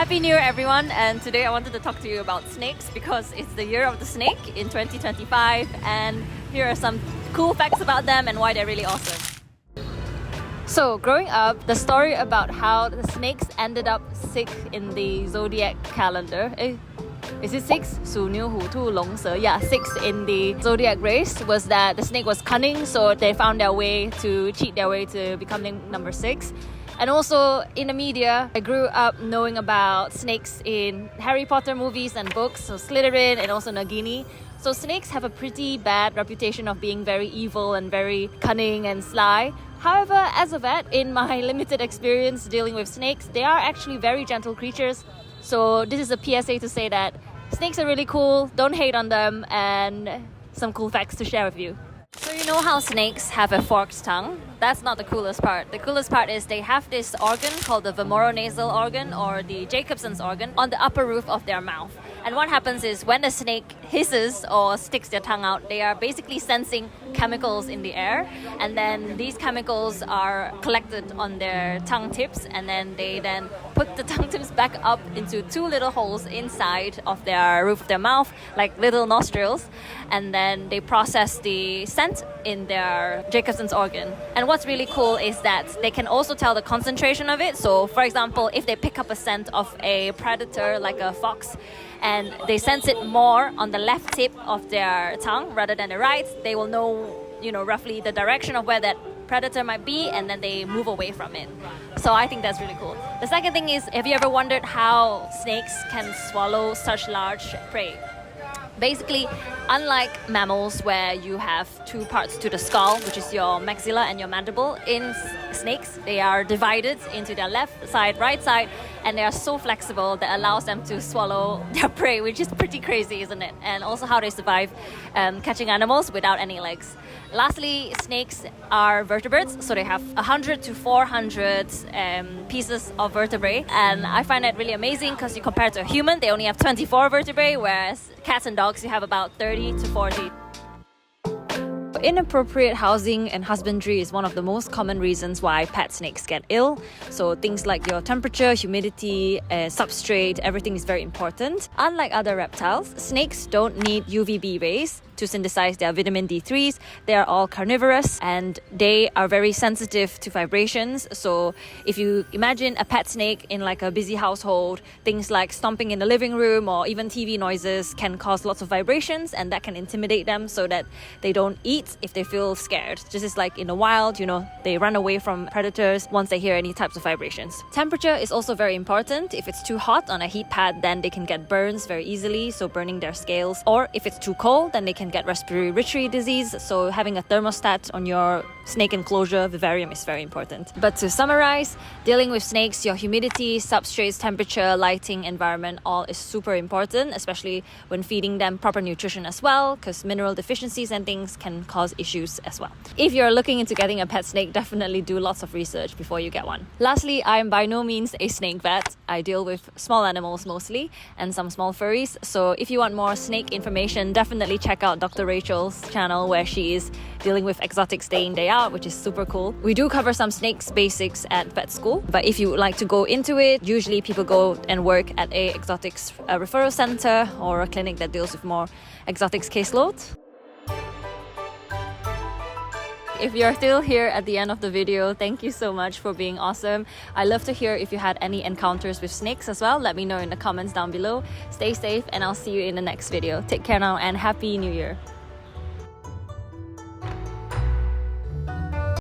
Happy New Year everyone, and today I wanted to talk to you about snakes because it's the year of the snake in 2025, and here are some cool facts about them and why they're really awesome. So growing up, the story about how the snakes ended up sick in the zodiac calendar. Is it 6? 鼠牛虎兔龙蛇. Yeah, 6 in the zodiac race was that the snake was cunning, so they found their way to cheat their way to becoming number 6. And also in the media, I grew up knowing about snakes in Harry Potter movies and books, so Slytherin and also Nagini. So snakes have a pretty bad reputation of being very evil and very cunning and sly. However, as of yet, in my limited experience dealing with snakes, they are actually very gentle creatures. So this is a PSA to say that snakes are really cool, don't hate on them, and some cool facts to share with you. So you know how snakes have a forked tongue? That's not the coolest part. The coolest part is they have this organ called the vomeronasal organ or the Jacobson's organ on the upper roof of their mouth. And what happens is when the snake hisses or sticks their tongue out, they are basically sensing chemicals in the air, and then these chemicals are collected on their tongue tips, and then they put the tongue tips back up into 2 little holes inside of their roof of their mouth, like little nostrils, and then they process the scent in their Jacobson's organ. And what's really cool is that they can also tell the concentration of it. So for example, if they pick up a scent of a predator like a fox, and they sense it more on the left tip of their tongue rather than the right, they will know, roughly the direction of where that predator might be, and then they move away from it. So I think that's really cool. The second thing is, have you ever wondered how snakes can swallow such large prey? Basically, unlike mammals where you have 2 parts to the skull, which is your maxilla and your mandible, in snakes they are divided into their left side, right side, and they are so flexible that allows them to swallow their prey, which is pretty crazy, isn't it? And also how they survive catching animals without any legs. Lastly, snakes are vertebrates, so they have 100 to 400 pieces of vertebrae, and I find that really amazing because you compare it to a human, they only have 24 vertebrae, whereas cats and dogs you have about 30 to 40. Inappropriate housing and husbandry is one of the most common reasons why pet snakes get ill. So things like your temperature, humidity, substrate, everything is very important. Unlike other reptiles, snakes don't need UVB rays to synthesize their vitamin D3s. They are all carnivorous and they are very sensitive to vibrations. So if you imagine a pet snake in like a busy household, things like stomping in the living room or even TV noises can cause lots of vibrations, and that can intimidate them so that they don't eat if they feel scared. Just as like in the wild, they run away from predators once they hear any types of vibrations. Temperature is also very important. If it's too hot on a heat pad, then they can get burns very easily, so burning their scales. Or if it's too cold, then they can get respiratory disease, so having a thermostat on your snake enclosure vivarium is very important. But to summarize, dealing with snakes, your humidity, substrates, temperature, lighting, environment, all is super important, especially when feeding them proper nutrition as well, because mineral deficiencies and things can cause issues as well. If you're looking into getting a pet snake, definitely do lots of research before you get one. Lastly, I am by no means a snake vet. I deal with small animals mostly and some small furries, so if you want more snake information, definitely check out Dr. Rachel's channel where she is dealing with exotics day in day out, which is super cool. We do cover some snakes basics at vet school, but if you would like to go into it, usually people go and work at a exotics referral center or a clinic that deals with more exotics caseloads. If you're still here at the end of the video, thank you so much for being awesome. I love to hear if you had any encounters with snakes as well. Let me know in the comments down below. Stay safe and I'll see you in the next video. Take care now and Happy New Year.